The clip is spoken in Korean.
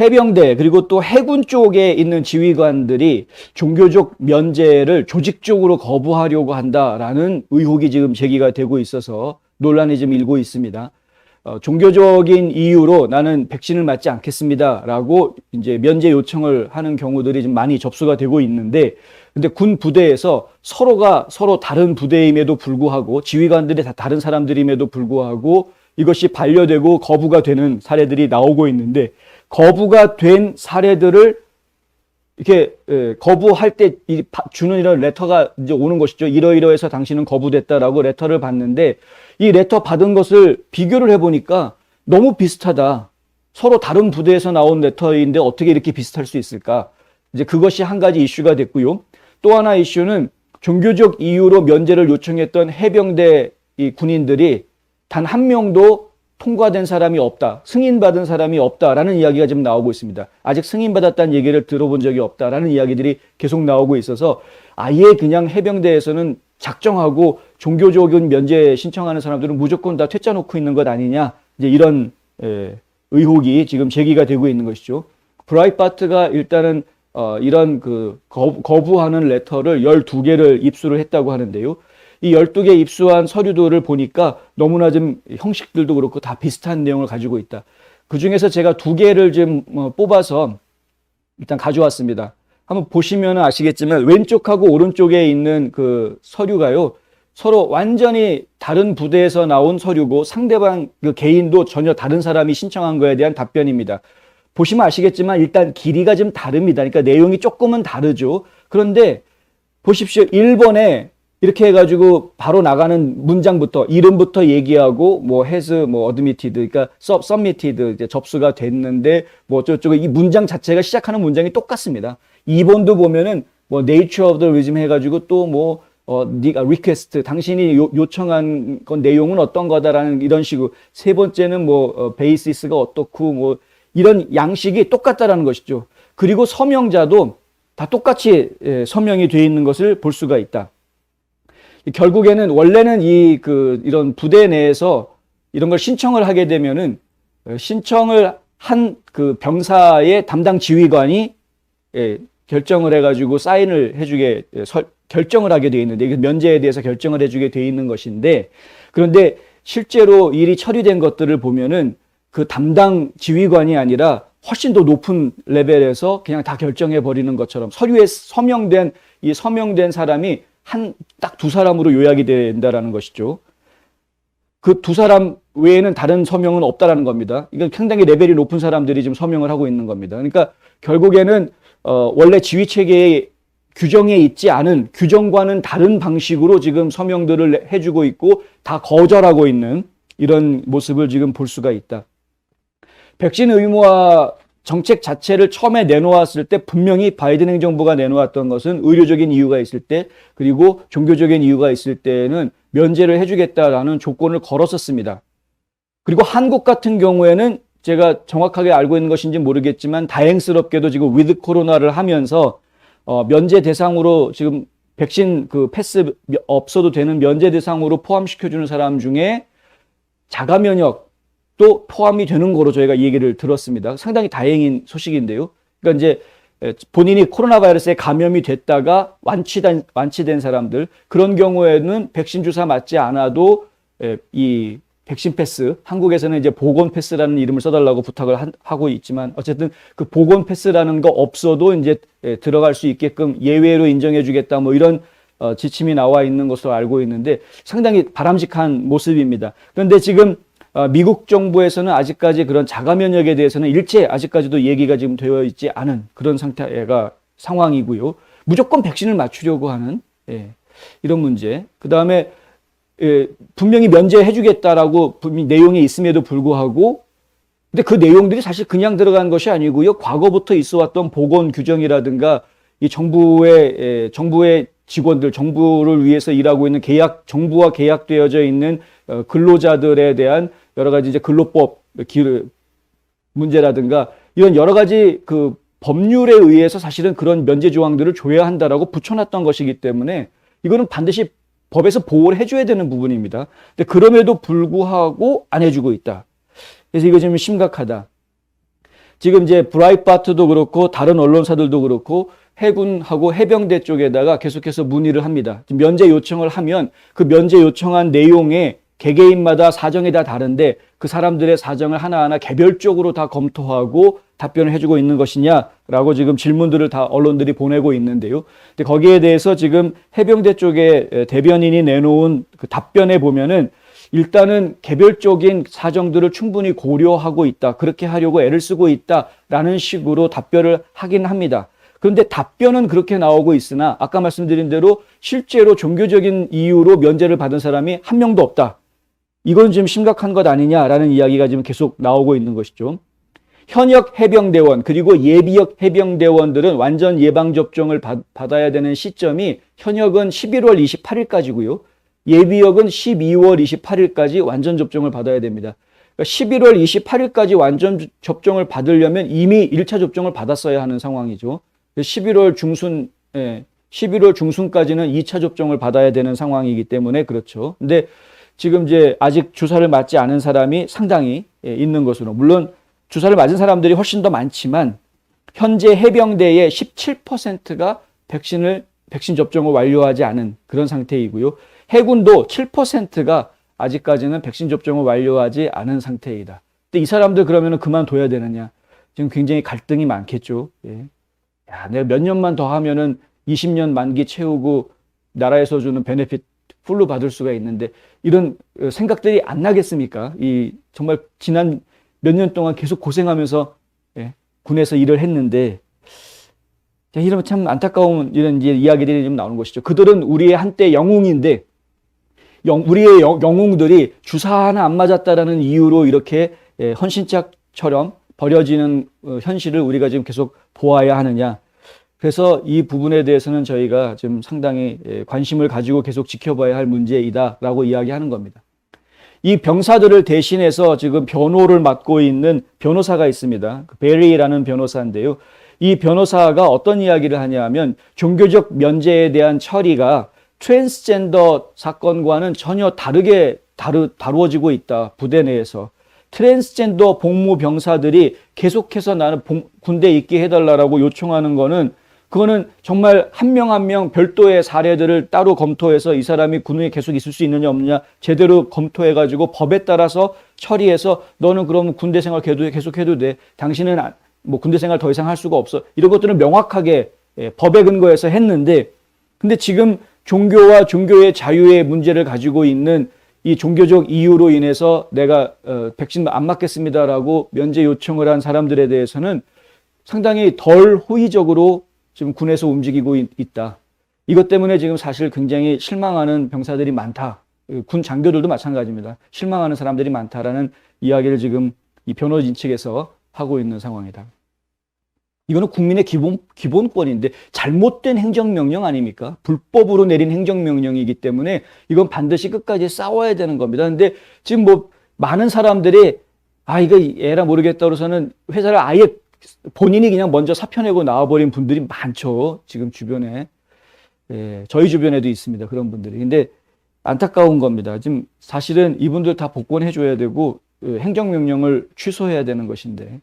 해병대 그리고 또 해군 쪽에 있는 지휘관들이 종교적 면제를 조직적으로 거부하려고 한다라는 의혹이 지금 제기가 되고 있어서 논란이 좀 일고 있습니다. 종교적인 이유로 나는 백신을 맞지 않겠습니다라고 이제 면제 요청을 하는 경우들이 좀 많이 접수가 되고 있는데, 근데 군 부대에서 서로가 서로 다른 부대임에도 불구하고 지휘관들이 다 다른 사람들임에도 불구하고 이것이 반려되고 거부가 되는 사례들이 나오고 있는데, 거부가 된 사례들을 이렇게 거부할 때 주는 이런 레터가 이제 오는 것이죠. 이러이러해서 당신은 거부됐다라고 레터를 받는데, 이 레터 받은 것을 비교를 해보니까 너무 비슷하다. 서로 다른 부대에서 나온 레터인데 어떻게 이렇게 비슷할 수 있을까? 이제 그것이 한 가지 이슈가 됐고요. 또 하나 이슈는 종교적 이유로 면제를 요청했던 해병대 이 군인들이 단 한 명도 통과된 사람이 없다, 승인받은 사람이 없다라는 이야기가 지금 나오고 있습니다. 아직 승인받았다는 얘기를 들어본 적이 없다라는 이야기들이 계속 나오고 있어서 아예 그냥 해병대에서는 작정하고 종교적인 면제 신청하는 사람들은 무조건 다 퇴짜 놓고 있는 것 아니냐, 이제 이런 의혹이 지금 제기가 되고 있는 것이죠. 브라이트바트가 일단은 이런 거부하는 레터를 12개를 입수를 했다고 하는데요. 이 12개 입수한 서류들을 보니까 너무나 좀 형식들도 그렇고 다 비슷한 내용을 가지고 있다. 그 중에서 제가 2개를 좀 뽑아서 일단 가져왔습니다. 한번 보시면 아시겠지만 왼쪽하고 오른쪽에 있는 그 서류가요, 서로 완전히 다른 부대에서 나온 서류고 상대방 그 개인도 전혀 다른 사람이 신청한 거에 대한 답변입니다. 보시면 아시겠지만 일단 길이가 좀 다릅니다. 그러니까 내용이 조금은 다르죠. 그런데 보십시오. 1번에 이렇게 해가지고 바로 나가는 문장부터 이름부터 얘기하고 뭐 has 뭐 admitted, 그러니까 submitted 이제 접수가 됐는데 뭐 저쪽에 이 문장 자체가 시작하는 문장이 똑같습니다. 2번도 보면은 뭐 nature of the resume 해가지고 또 뭐 네가 request, 당신이 요청한 건 내용은 어떤 거다라는 이런 식으로, 세 번째는 뭐 basis가 어떻고 뭐 이런 양식이 똑같다라는 것이죠. 그리고 서명자도 다 똑같이 서명이 되어 있는 것을 볼 수가 있다. 결국에는 원래는 이런 부대 내에서 이런 걸 신청을 하게 되면은 신청을 한 그 병사의 담당 지휘관이 결정을 해가지고 사인을 해주게 결정을 하게 되어 있는데, 면제에 대해서 결정을 해주게 되어 있는 것인데, 그런데 실제로 일이 처리된 것들을 보면은 그 담당 지휘관이 아니라 훨씬 더 높은 레벨에서 그냥 다 결정해 버리는 것처럼 서류에 서명된 사람이 딱 2사람으로 요약이 된다라는 것이죠. 그 2사람 외에는 다른 서명은 없다라는 겁니다. 이건 상당히 레벨이 높은 사람들이 지금 서명을 하고 있는 겁니다. 그러니까 결국에는 원래 지휘 체계에 규정에 있지 않은, 규정과는 다른 방식으로 지금 서명들을 해주고 있고 다 거절하고 있는 이런 모습을 지금 볼 수가 있다. 백신 의무화 정책 자체를 처음에 내놓았을 때 분명히 바이든 행정부가 내놓았던 것은 의료적인 이유가 있을 때, 그리고 종교적인 이유가 있을 때는 면제를 해주겠다라는 조건을 걸었었습니다. 그리고 한국 같은 경우에는 제가 정확하게 알고 있는 것인지 모르겠지만 다행스럽게도 지금 위드 코로나를 하면서 면제 대상으로 지금 백신 그 패스 없어도 되는 면제 대상으로 포함시켜주는 사람 중에 자가 면역도 포함이 되는 거로 저희가 얘기를 들었습니다. 상당히 다행인 소식인데요. 그러니까 이제 본인이 코로나 바이러스에 감염이 됐다가 완치된 사람들, 그런 경우에는 백신 주사 맞지 않아도 이 백신 패스, 한국에서는 이제 보건 패스라는 이름을 써달라고 부탁을 하고 있지만, 어쨌든 그 보건 패스라는 거 없어도 이제 들어갈 수 있게끔 예외로 인정해 주겠다, 뭐 이런 지침이 나와 있는 것으로 알고 있는데 상당히 바람직한 모습입니다. 그런데 지금 미국 정부에서는 아직까지 그런 자가 면역에 대해서는 일체 아직까지도 얘기가 지금 되어 있지 않은 그런 상황이고요. 무조건 백신을 맞추려고 하는 이런 문제. 그 다음에 분명히 면제해주겠다라고 내용이 있음에도 불구하고, 근데 그 내용들이 사실 그냥 들어간 것이 아니고요. 과거부터 있어왔던 보건 규정이라든가 이 정부의 직원들, 정부를 위해서 일하고 있는 정부와 계약되어져 있는 근로자들에 대한 여러 가지 이제 근로법 문제라든가 이런 여러 가지 그 법률에 의해서 사실은 그런 면제 조항들을 줘야 한다라고 붙여놨던 것이기 때문에 이거는 반드시 법에서 보호를 해줘야 되는 부분입니다. 근데 그럼에도 불구하고 안 해주고 있다. 그래서 이거 좀 심각하다. 지금 이제 브라이트바트도 그렇고 다른 언론사들도 그렇고 해군하고 해병대 쪽에다가 계속해서 문의를 합니다. 면제 요청을 하면 그 면제 요청한 내용에 개개인마다 사정이 다 다른데 그 사람들의 사정을 하나하나 개별적으로 다 검토하고 답변을 해주고 있는 것이냐라고 지금 질문들을 다 언론들이 보내고 있는데요. 근데 거기에 대해서 지금 해병대 쪽에 대변인이 내놓은 그 답변에 보면은 일단은 개별적인 사정들을 충분히 고려하고 있다. 그렇게 하려고 애를 쓰고 있다라는 식으로 답변을 하긴 합니다. 그런데 답변은 그렇게 나오고 있으나 아까 말씀드린 대로 실제로 종교적인 이유로 면제를 받은 사람이 한 명도 없다. 이건 좀 심각한 것 아니냐라는 이야기가 지금 계속 나오고 있는 것이죠. 현역 해병대원 그리고 예비역 해병대원들은 완전 예방접종을 받아야 되는 시점이 현역은 11월 28일까지고요. 예비역은 12월 28일까지 완전 접종을 받아야 됩니다. 그러니까 11월 28일까지 완전 접종을 받으려면 이미 1차 접종을 받았어야 하는 상황이죠. 11월 중순까지는 2차 접종을 받아야 되는 상황이기 때문에 그렇죠. 근데 지금 이제 아직 주사를 맞지 않은 사람이 상당히 있는 것으로, 물론 주사를 맞은 사람들이 훨씬 더 많지만 현재 해병대의 17%가 백신 접종을 완료하지 않은 그런 상태이고요. 해군도 7%가 아직까지는 백신 접종을 완료하지 않은 상태이다. 근데 이 사람들 그러면 그만둬야 되느냐? 지금 굉장히 갈등이 많겠죠. 예. 야, 내가 몇 년만 더 하면은 20년 만기 채우고 나라에서 주는 베네핏 풀로 받을 수가 있는데 이런 생각들이 안 나겠습니까? 이 정말 지난 몇 년 동안 계속 고생하면서 군에서 일을 했는데 이러면 참 안타까운 이런 이제 이야기들이 좀 나오는 것이죠. 그들은 우리의 한때 영웅인데 우리의 영웅들이 주사 하나 안 맞았다라는 이유로 이렇게 헌신짝처럼 버려지는 현실을 우리가 지금 계속 보아야 하느냐. 그래서 이 부분에 대해서는 저희가 좀 상당히 관심을 가지고 계속 지켜봐야 할 문제이다라고 이야기하는 겁니다. 이 병사들을 대신해서 지금 변호를 맡고 있는 변호사가 있습니다. 베리라는 변호사인데요. 이 변호사가 어떤 이야기를 하냐면 종교적 면제에 대한 처리가 트랜스젠더 사건과는 전혀 다르게 다루어지고 있다. 부대 내에서. 트랜스젠더 복무 병사들이 계속해서 나는 군대에 있게 해달라고 요청하는 거는 그거는 정말 한 명 한 명 별도의 사례들을 따로 검토해서 이 사람이 군에 계속 있을 수 있느냐 없느냐 제대로 검토해가지고 법에 따라서 처리해서 너는 그럼 군대 생활 계속 해도 돼. 당신은 뭐 군대 생활 더 이상 할 수가 없어. 이런 것들은 명확하게 법에 근거해서 했는데 근데 지금 종교와 종교의 자유의 문제를 가지고 있는 이 종교적 이유로 인해서 내가 백신 안 맞겠습니다라고 면제 요청을 한 사람들에 대해서는 상당히 덜 호의적으로 지금 군에서 움직이고 있다. 이것 때문에 지금 사실 굉장히 실망하는 병사들이 많다. 군 장교들도 마찬가지입니다. 실망하는 사람들이 많다라는 이야기를 지금 이 변호진 측에서 하고 있는 상황이다. 이거는 국민의 기본권인데 잘못된 행정명령 아닙니까? 불법으로 내린 행정명령이기 때문에 이건 반드시 끝까지 싸워야 되는 겁니다. 근데 지금 뭐 많은 사람들이 이거 에라 모르겠다 그래서는 회사를 아예 본인이 그냥 먼저 사표 내고 나와버린 분들이 많죠. 지금 주변에. 저희 주변에도 있습니다. 그런 분들이. 근데 안타까운 겁니다. 지금 사실은 이분들 다 복권해줘야 되고 행정명령을 취소해야 되는 것인데